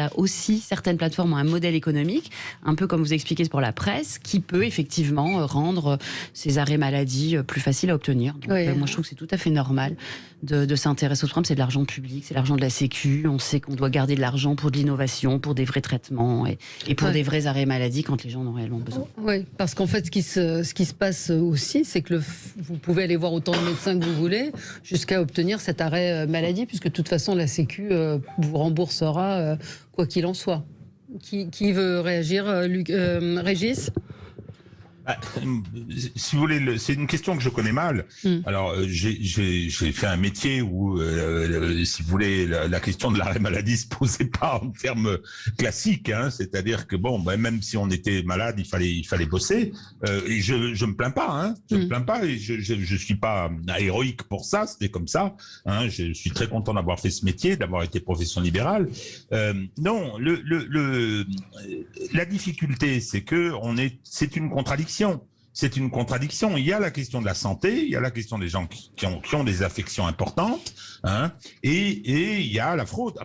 certaines plateformes ont un modèle économique, un peu comme vous expliquez pour la presse, qui peut effectivement rendre ces arrêts maladie plus faciles à obtenir. Donc, moi, je trouve que c'est tout à fait normal de s'intéresser au problème. C'est de l'argent public, c'est l'argent de la Sécu. On sait qu'on doit garder de l'argent pour de l'innovation, pour des vrais traitements et pour des vrais arrêts maladie quand les gens en ont réellement besoin. Oui, parce qu'en fait, ce qui se passe aussi, c'est que vous pouvez aller voir autant de médecins que vous voulez jusqu'à obtenir cet arrêt maladie, puisque de toute façon, la Sécu vous remboursera quoi qu'il en soit. Qui veut réagir, Régis? Si vous voulez, c'est une question que je connais mal. Alors, j'ai fait un métier où, si vous voulez, la question de l'arrêt maladie se posait pas en termes classiques. C'est-à-dire que même si on était malade, il fallait bosser. Et je me plains pas. Je me plains pas. Et je suis pas héroïque pour ça. C'était comme ça. Je suis très content d'avoir fait ce métier, d'avoir été profession libérale. Non, la difficulté, c'est que c'est une contradiction. C'est une contradiction. Il y a la question de la santé, il y a la question des gens qui ont des affections importantes, et il y a la fraude,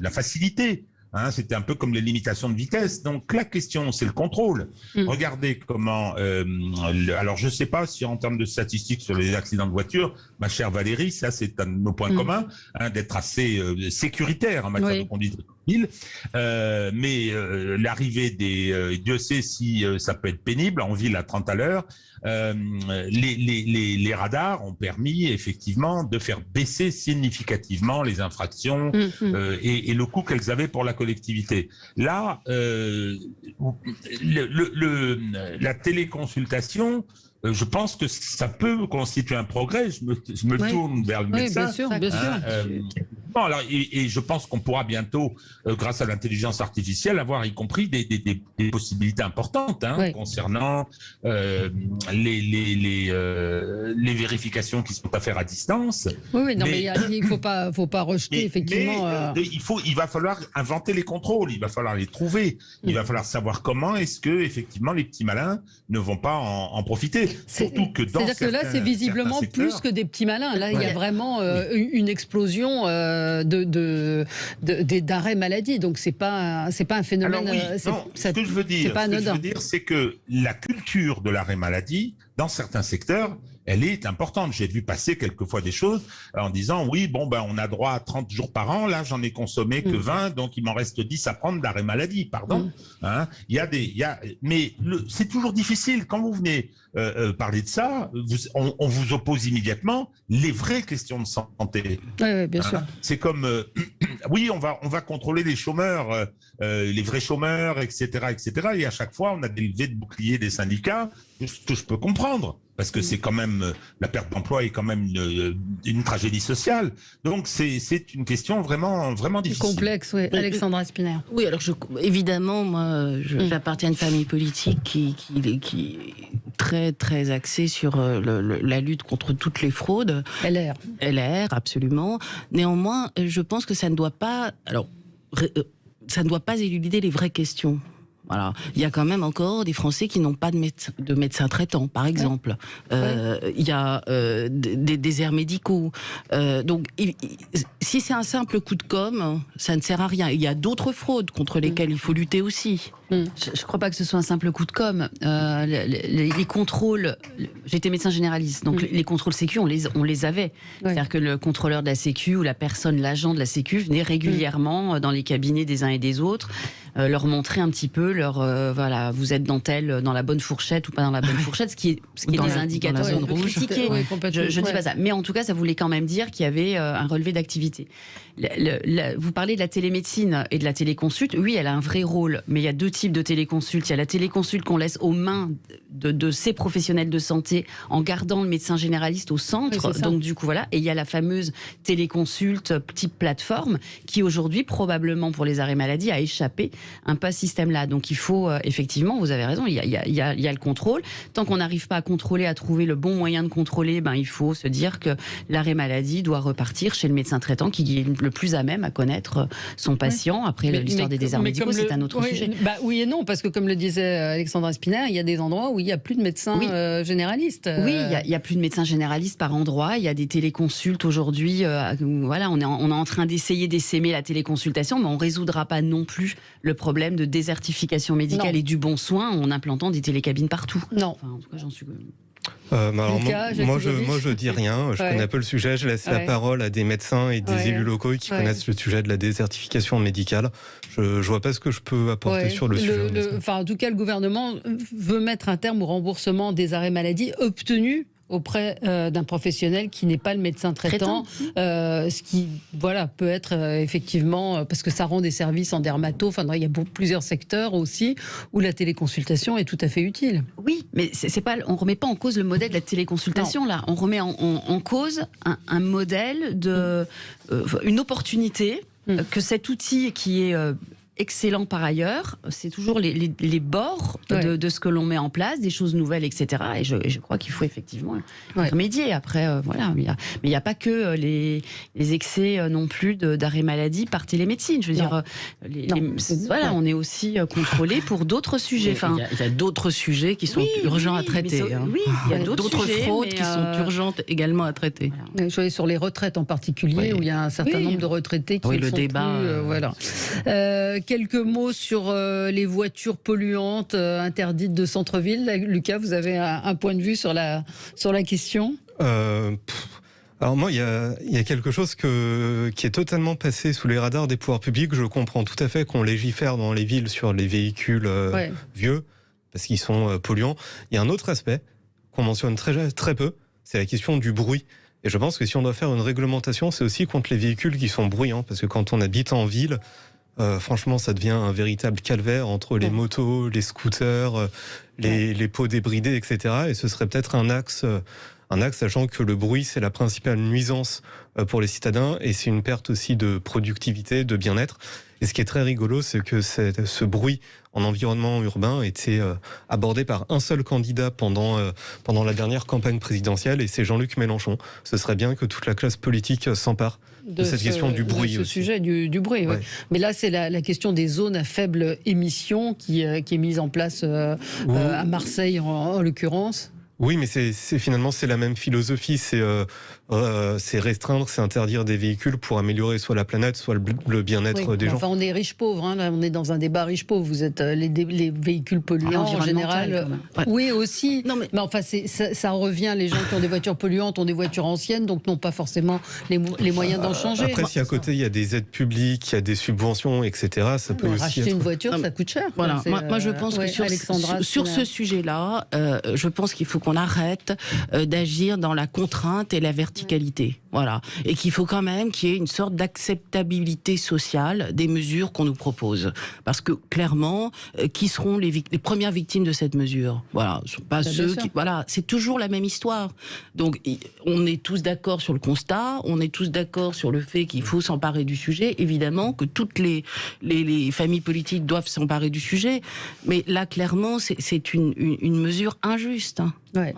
la facilité. C'était un peu comme les limitations de vitesse. Donc la question, c'est le contrôle. Regardez comment... alors je ne sais pas si en termes de statistiques sur les accidents de voiture, ma chère Valérie, ça c'est un de nos points communs, d'être assez sécuritaire en matière de conduite automobile. Mais l'arrivée Dieu sait si ça peut être pénible, en ville à 30 à l'heure, les radars ont permis effectivement de faire baisser significativement les infractions et le coût qu'elles avaient pour la collectivité. Là, la téléconsultation, je pense que ça peut constituer un progrès. Je me tourne vers le médecin. Bien sûr, bien sûr. Bon, alors, et je pense qu'on pourra bientôt, grâce à l'intelligence artificielle, avoir y compris des possibilités importantes concernant les vérifications qui sont à faire à distance. Oui, non, mais il faut pas rejeter effectivement. Il va falloir inventer les contrôles. Il va falloir les trouver. Il va falloir savoir comment est-ce que effectivement les petits malins ne vont pas en profiter. Surtout que dans c'est-à-dire que là, c'est visiblement plus que des petits malins. Là, il y a vraiment une explosion d'arrêt maladie. Donc c'est pas un phénomène. Alors, ce que je veux dire, c'est que la culture de l'arrêt maladie, dans certains secteurs, elle est importante. J'ai vu passer quelquefois des choses en disant oui, on a droit à 30 jours par an. Là, j'en ai consommé que 20, donc il m'en reste 10 à prendre d'arrêt maladie. Pardon. Mais c'est toujours difficile quand vous venez parler de ça. On vous oppose immédiatement les vraies questions de santé. Oui, bien sûr. C'est comme oui, on va contrôler les chômeurs, les vrais chômeurs, etc., etc. Et à chaque fois, on a des levées de boucliers des syndicats, ce que je peux comprendre. Parce que c'est quand même, la perte d'emploi est quand même une tragédie sociale. Donc c'est une question vraiment, vraiment difficile. Complexe, oui. Alexandra Spinner. Oui, alors évidemment, moi, j'appartiens à une famille politique qui est très, très axée sur la lutte contre toutes les fraudes. LR, absolument. Néanmoins, je pense que ça ne doit pas... Alors, ça ne doit pas éluder les vraies questions. Voilà. Il y a quand même encore des Français qui n'ont pas de médecin traitant, par exemple. Il y a des déserts médicaux. Donc, si c'est un simple coup de com', ça ne sert à rien. Il y a d'autres fraudes contre lesquelles il faut lutter aussi. Je ne crois pas que ce soit un simple coup de com'. Les contrôles, j'étais médecin généraliste, donc les contrôles Sécu, on les avait. C'est-à-dire que le contrôleur de la Sécu ou l'agent de la Sécu venait régulièrement dans les cabinets des uns et des autres, leur montrer un petit peu voilà, vous êtes dans la bonne fourchette ou pas dans la bonne fourchette, ce qui est des indicateurs zone rouge. critiqués. Je dis pas ça, mais en tout cas, ça voulait quand même dire qu'il y avait un relevé d'activité. Vous parlez de la télémédecine et de la téléconsulte. Oui, elle a un vrai rôle, mais il y a deux types de téléconsulte. Il y a la téléconsulte qu'on laisse aux mains de ces professionnels de santé en gardant le médecin généraliste au centre. Donc du coup voilà. Et il y a la fameuse téléconsulte type plateforme qui aujourd'hui probablement pour les arrêts maladie a échappé un peu à ce système-là. Donc il faut effectivement, vous avez raison, il y a le contrôle. Tant qu'on n'arrive pas à contrôler, à trouver le bon moyen de contrôler, il faut se dire que l'arrêt maladie doit repartir chez le médecin traitant qui est le plus à même à connaître son patient. Après l'histoire des déserts médicaux, c'est un autre sujet. Oui et non, parce que comme le disait Alexandra Spinaire, il y a des endroits où il n'y a plus de médecins généralistes. Oui, il y a plus de médecins généralistes par endroit. Il y a des téléconsultes aujourd'hui. Voilà, on est en train d'essayer d'essaimer la téléconsultation, mais on ne résoudra pas non plus le problème de désertification médicale et du bon soin en implantant des télécabines partout. Non. Enfin, en tout cas, j'en suis... moi, je dis rien. Je connais un peu le sujet. Je laisse la parole à des médecins et des élus locaux qui connaissent le sujet de la désertification médicale. Je vois pas ce que je peux apporter sur le sujet. En tout cas, le gouvernement veut mettre un terme au remboursement des arrêts maladie obtenus auprès d'un professionnel qui n'est pas le médecin traitant. Ce qui peut être effectivement, parce que ça rend des services en dermato, il y a plusieurs secteurs aussi où la téléconsultation est tout à fait utile. Oui, mais on ne remet pas en cause le modèle de la téléconsultation là, on remet en cause un modèle une opportunité que cet outil qui est excellent par ailleurs, c'est toujours les bords de ce que l'on met en place, des choses nouvelles, etc. Et je crois qu'il faut effectivement remédier. Après, mais il n'y a pas que les excès non plus d'arrêt maladie par télémédecine. Je veux dire, on est aussi contrôlé pour d'autres sujets. Il y a d'autres sujets qui sont urgents à traiter. Oui, il y a d'autres fraudes qui sont urgentes également à traiter. Je voyais sur les retraites en particulier, où il y a un certain nombre de retraités qui ne sont plus... Quelques mots sur les voitures polluantes interdites de centre-ville. Lucas, vous avez un point de vue sur la question ? Alors moi, il y a quelque chose qui est totalement passé sous les radars des pouvoirs publics. Je comprends tout à fait qu'on légifère dans les villes sur les véhicules vieux, parce qu'ils sont polluants. Il y a un autre aspect qu'on mentionne très, très peu, c'est la question du bruit. Et je pense que si on doit faire une réglementation, c'est aussi contre les véhicules qui sont bruyants, parce que quand on habite en ville... franchement, ça devient un véritable calvaire entre les motos, les scooters, les pots débridés, etc. Et ce serait peut-être un axe, sachant que le bruit, c'est la principale nuisance pour les citadins et c'est une perte aussi de productivité, de bien-être. Et ce qui est très rigolo, c'est que ce bruit en environnement urbain était abordé par un seul candidat pendant la dernière campagne présidentielle, et c'est Jean-Luc Mélenchon. Ce serait bien que toute la classe politique s'empare de cette question du bruit. Ce sujet du bruit, oui. Mais là, c'est la question des zones à faible émission qui est mise en place à Marseille, en l'occurrence. Oui, mais finalement c'est la même philosophie, c'est restreindre, c'est interdire des véhicules pour améliorer soit la planète, soit le bien-être des gens. Enfin, on est riche-pauvre, là, on est dans un débat riche-pauvre. Vous êtes les véhicules polluants en général. Oui, aussi. Non, mais enfin, ça revient. Les gens qui ont des voitures polluantes ont des voitures anciennes, donc n'ont pas forcément les moyens d'en changer. Après, si à côté il y a des aides publiques, il y a des subventions, etc., ça peut aussi racheter une voiture, ça coûte cher. Voilà. Moi, je pense que sur ce sujet-là, je pense qu'il faut qu'on arrête d'agir dans la contrainte et la verticalité. Voilà. Et qu'il faut quand même qu'il y ait une sorte d'acceptabilité sociale des mesures qu'on nous propose. Parce que clairement, qui seront les premières victimes de cette mesure? Voilà. Ce sont pas ceux qui. Voilà. C'est toujours la même histoire. Donc, on est tous d'accord sur le constat, on est tous d'accord sur le fait qu'il faut s'emparer du sujet. Évidemment que toutes les familles politiques doivent s'emparer du sujet. Mais là, clairement, c'est une mesure injuste. Ouais.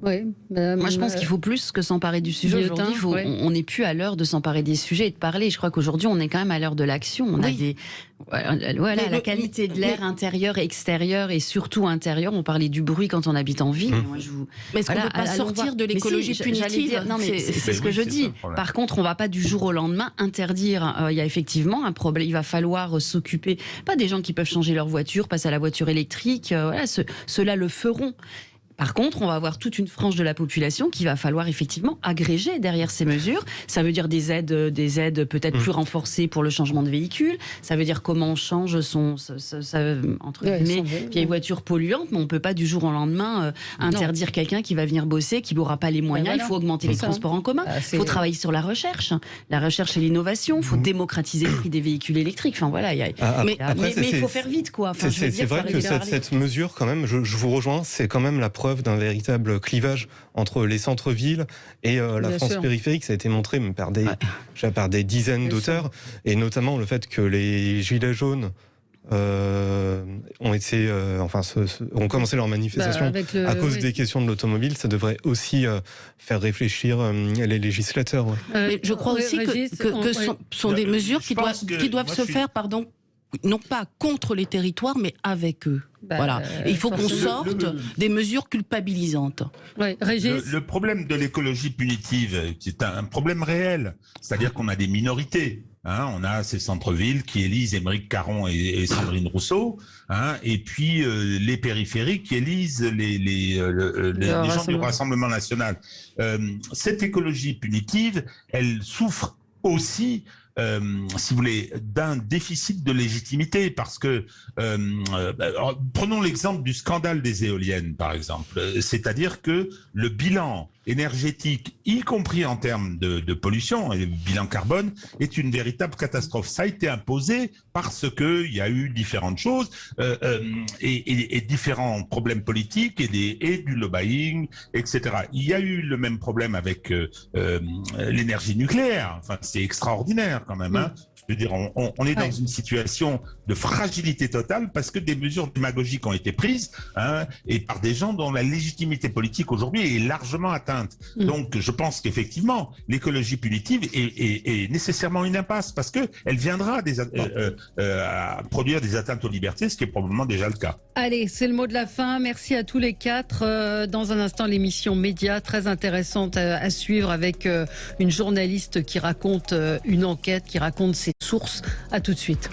Ouais. Moi, je pense qu'il faut plus que s'emparer du sujet. Aujourd'hui, on n'est plus à l'heure de s'emparer des sujets et de parler. Je crois qu'aujourd'hui, on est quand même à l'heure de l'action. On a des... Voilà, la qualité de l'air intérieur et extérieur, et surtout intérieur. On parlait du bruit quand on habite en ville. Moi, mais est-ce qu'on ne peut pas sortir de l'écologie punitive? Non, mais c'est ce que je dis. Par contre, on ne va pas du jour au lendemain interdire. Il y a effectivement un problème. Il va falloir s'occuper, pas des gens qui peuvent changer leur voiture, passer à la voiture électrique. Voilà, ceux-là le feront. Par contre, on va avoir toute une frange de la population qu'il va falloir effectivement agréger derrière ces mesures. Ça veut dire des aides peut-être plus renforcées pour le changement de véhicule. Ça veut dire comment on change entre guillemets, vieille voiture polluante. Mais on ne peut pas du jour au lendemain interdire quelqu'un qui va venir bosser, qui n'aura pas les moyens. Il faut augmenter les transports en commun. Il faut travailler sur la recherche et l'innovation. Il faut démocratiser le prix des véhicules électriques. Enfin voilà, mais il faut faire vite, quoi. Enfin, c'est vrai que cette mesure, quand même, je vous rejoins, c'est quand même la preuve d'un véritable clivage entre les centres-villes et la France périphérique. Ça a été montré par des dizaines d'auteurs, et notamment le fait que les Gilets jaunes ont commencé leur manifestation à cause des questions de l'automobile. Ça devrait aussi faire réfléchir les législateurs. Mais je crois aussi que sont des mesures qui doivent se faire, non pas contre les territoires, mais avec eux. Voilà. Et il faut qu'on sorte des mesures culpabilisantes. Le problème de l'écologie punitive, c'est un problème réel. C'est-à-dire qu'on a des minorités. On a ces centres-villes qui élisent Émeric Caron et Sandrine Rousseau, et puis les périphériques qui élisent les gens du Rassemblement national. Cette écologie punitive, elle souffre aussi, si vous voulez, d'un déficit de légitimité, parce que prenons l'exemple du scandale des éoliennes, par exemple. C'est-à-dire que le bilan énergétique, y compris en termes de pollution, et le bilan carbone, est une véritable catastrophe. Ça a été imposé parce qu'il y a eu différentes choses et différents problèmes politiques et du lobbying, etc. Il y a eu le même problème avec l'énergie nucléaire. Enfin, c'est extraordinaire quand même. Je veux dire, on est dans une situation de fragilité totale parce que des mesures démagogiques ont été prises et par des gens dont la légitimité politique aujourd'hui est largement atteinte. Donc, je pense qu'effectivement, l'écologie punitive est nécessairement une impasse parce qu'elle viendra à produire des atteintes aux libertés, ce qui est probablement déjà le cas. Allez, c'est le mot de la fin. Merci à tous les quatre. Dans un instant, l'émission Média, très intéressante à suivre avec une journaliste qui raconte une enquête, qui raconte ses sources. À tout de suite.